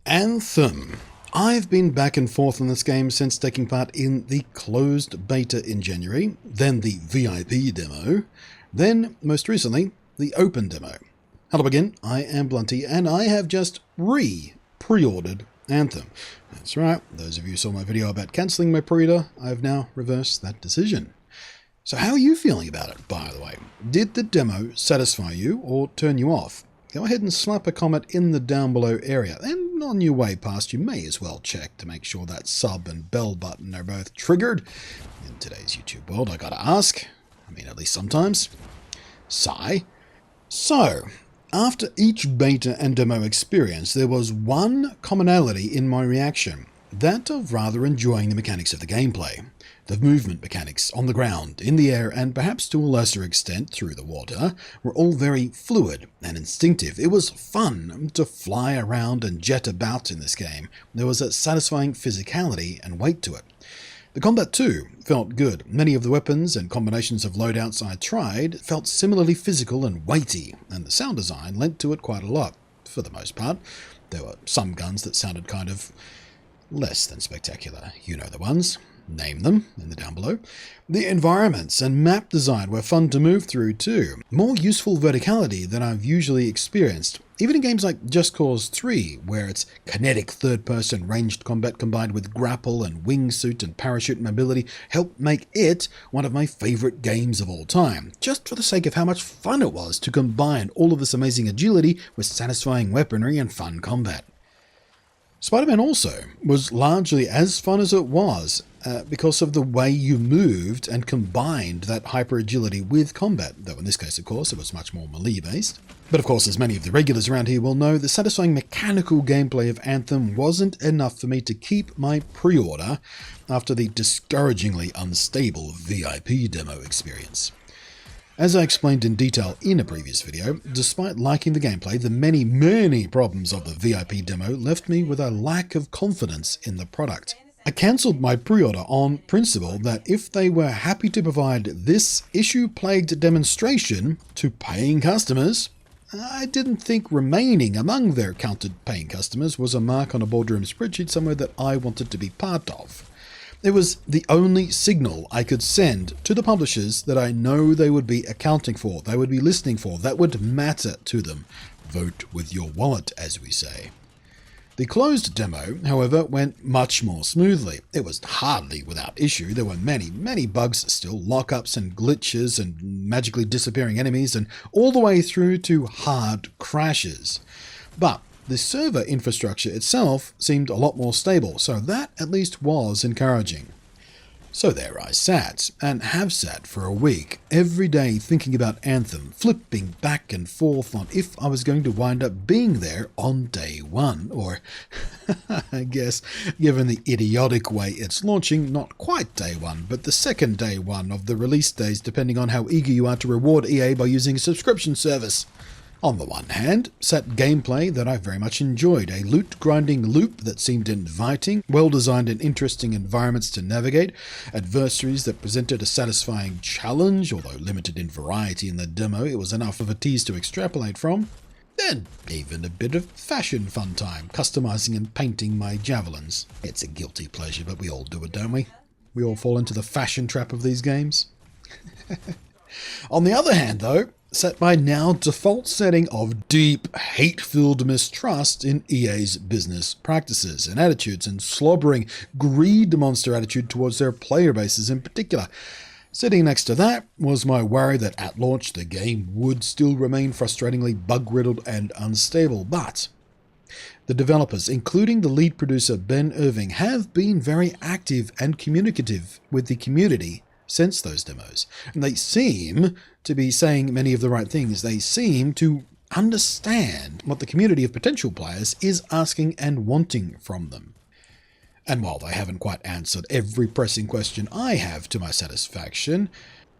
Anthem. I've been back and forth on this game since taking part in the closed beta in January, then the VIP demo, then, most recently, the open demo. Hello again, I am Blunty, and I have just pre-ordered Anthem. That's right, those of you who saw my video about cancelling my pre-order, I've now reversed that decision. So how are you feeling about it, by the way? Did the demo satisfy you or turn you off? Go ahead and slap a comment in the down below area, and on your way past you may as well check to make sure that sub and bell button are both triggered. In today's YouTube world, I gotta ask, at least sometimes. Sigh. So, after each beta and demo experience, there was one commonality in my reaction, that of rather enjoying the mechanics of the gameplay. The movement mechanics on the ground, in the air, and perhaps to a lesser extent through the water, were all very fluid and instinctive. It was fun to fly around and jet about in this game. There was a satisfying physicality and weight to it. The combat too felt good. Many of the weapons and combinations of loadouts I tried felt similarly physical and weighty, and the sound design lent to it quite a lot, for the most part. There were some guns that sounded kind of less than spectacular. You know the ones. Name them in the down below. The environments and map design were fun to move through too. More useful verticality than I've usually experienced. Even in games like Just Cause 3, where it's kinetic third-person ranged combat combined with grapple and wingsuit and parachute mobility helped make it one of my favourite games of all time, just for the sake of how much fun it was to combine all of this amazing agility with satisfying weaponry and fun combat. Spider-Man also was largely as fun as it was because of the way you moved and combined that hyper-agility with combat, though in this case, of course, it was much more melee-based. But of course, as many of the regulars around here will know, the satisfying mechanical gameplay of Anthem wasn't enough for me to keep my pre-order after the discouragingly unstable VIP demo experience. As I explained in detail in a previous video, despite liking the gameplay, the many problems of the VIP demo left me with a lack of confidence in the product. I cancelled my pre-order on principle that if they were happy to provide this issue-plagued demonstration to paying customers, I didn't think remaining among their counted paying customers was a mark on a boardroom spreadsheet somewhere that I wanted to be part of. It was the only signal I could send to the publishers that I know they would be accounting for, they would be listening for, that would matter to them. Vote with your wallet, as we say. The closed demo, however, went much more smoothly. It was hardly without issue. There were many bugs still, lockups and glitches and magically disappearing enemies, and all the way through to hard crashes. But the server infrastructure itself seemed a lot more stable, so that at least was encouraging. So there I sat, and have sat for a week, every day thinking about Anthem, flipping back and forth on if I was going to wind up being there on day one, or, I guess, given the idiotic way it's launching, not quite day one, but the second day one of the release days, depending on how eager you are to reward EA by using a subscription service. On the one hand, sat gameplay that I very much enjoyed, a loot-grinding loop that seemed inviting, well-designed and interesting environments to navigate, adversaries that presented a satisfying challenge, although limited in variety in the demo, it was enough of a tease to extrapolate from. Then even a bit of fashion fun time, customizing and painting my javelins. It's a guilty pleasure, but we all do it, don't we? We all fall into the fashion trap of these games. On the other hand, though, set my now default setting of deep, hate-filled mistrust in EA's business practices and attitudes and slobbering greed monster attitude towards their player bases in particular. Sitting next to that was my worry that at launch the game would still remain frustratingly bug-riddled and unstable, but the developers, including the lead producer Ben Irving, have been very active and communicative with the community since those demos, and they seem to be saying many of the right things. They seem to understand what the community of potential players is asking and wanting from them. And while they haven't quite answered every pressing question I have to my satisfaction,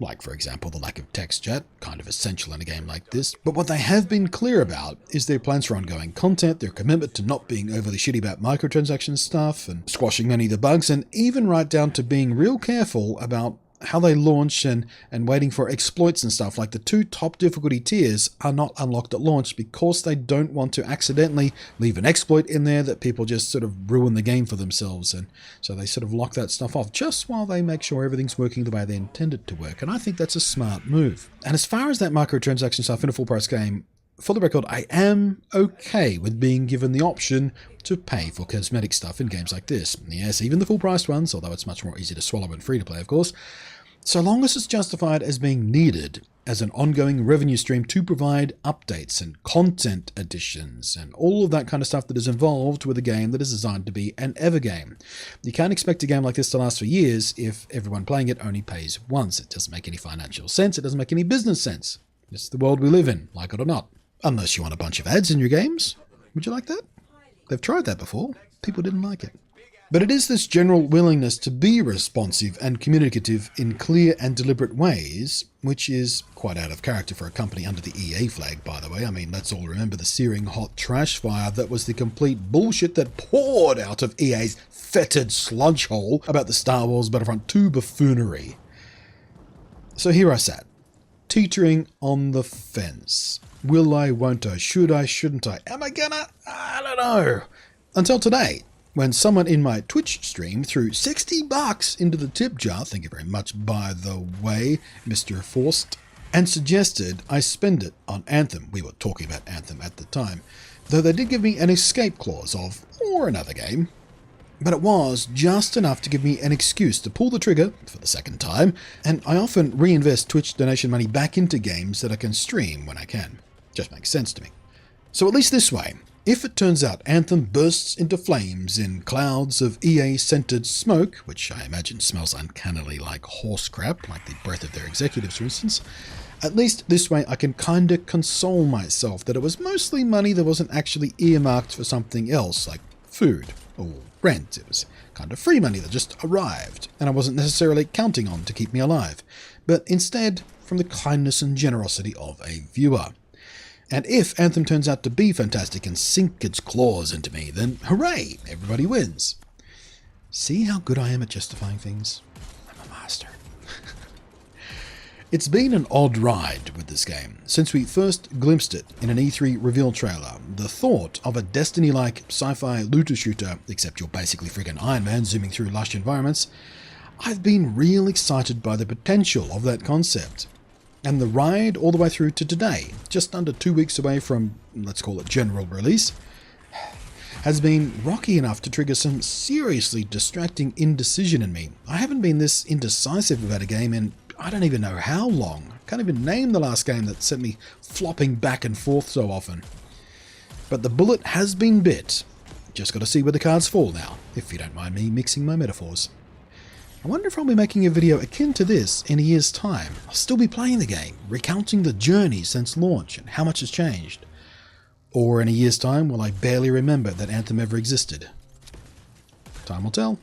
like for example the lack of text chat, kind of essential in a game like this, but what they have been clear about is their plans for ongoing content, their commitment to not being overly shitty about microtransaction stuff and squashing many of the bugs, and even right down to being real careful about how they launch and waiting for exploits and stuff. Like the 2 top difficulty tiers are not unlocked at launch because they don't want to accidentally leave an exploit in there that people just sort of ruin the game for themselves. And so they sort of lock that stuff off just while they make sure everything's working the way they intended to work. And I think that's a smart move. And as far as that microtransaction stuff in a full price game, for the record, I am okay with being given the option to pay for cosmetic stuff in games like this. Yes, even the full-priced ones, although it's much more easy to swallow and free-to-play, of course, so long as it's justified as being needed as an ongoing revenue stream to provide updates and content additions and all of that kind of stuff that is involved with a game that is designed to be an ever game. You can't expect a game like this to last for years if everyone playing it only pays once. It doesn't make any financial sense. It doesn't make any business sense. It's the world we live in, like it or not. Unless you want a bunch of ads in your games. Would you like that? They've tried that before. People didn't like it. But it is this general willingness to be responsive and communicative in clear and deliberate ways, which is quite out of character for a company under the EA flag, by the way. I mean, let's all remember the searing hot trash fire that was the complete bullshit that poured out of EA's fetid sludge hole about the Star Wars Battlefront 2 buffoonery. So here I sat, teetering on the fence. Will I, won't I, should I, shouldn't I, am I gonna? I don't know. Until today, when someone in my Twitch stream threw $60 into the tip jar, thank you very much by the way, Mr. Forst, and suggested I spend it on Anthem. We were talking about Anthem at the time, though they did give me an escape clause of, or another game. But it was just enough to give me an excuse to pull the trigger for the second time, and I often reinvest Twitch donation money back into games that I can stream when I can. Just makes sense to me. So at least this way, if it turns out Anthem bursts into flames in clouds of EA-scented smoke, which I imagine smells uncannily like horse crap, like the breath of their executives for instance, at least this way I can kinda console myself that it was mostly money that wasn't actually earmarked for something else, like food or rent. It was kind of free money that just arrived, and I wasn't necessarily counting on to keep me alive, but instead from the kindness and generosity of a viewer. And if Anthem turns out to be fantastic and sink its claws into me, then hooray, everybody wins. See how good I am at justifying things? I'm a master. It's been an odd ride with this game. Since we first glimpsed it in an E3 reveal trailer, the thought of a Destiny-like sci-fi looter-shooter, except you're basically friggin' Iron Man zooming through lush environments, I've been real excited by the potential of that concept. And the ride all the way through to today, just under 2 weeks away from, let's call it general release, has been rocky enough to trigger some seriously distracting indecision in me. I haven't been this indecisive about a game in I don't even know how long. I can't even name the last game that sent me flopping back and forth so often. But the bullet has been bit. Just got to see where the cards fall now, if you don't mind me mixing my metaphors. I wonder if I'll be making a video akin to this in a year's time. I'll still be playing the game, recounting the journey since launch and how much has changed. Or in a year's time, will I barely remember that Anthem ever existed? Time will tell.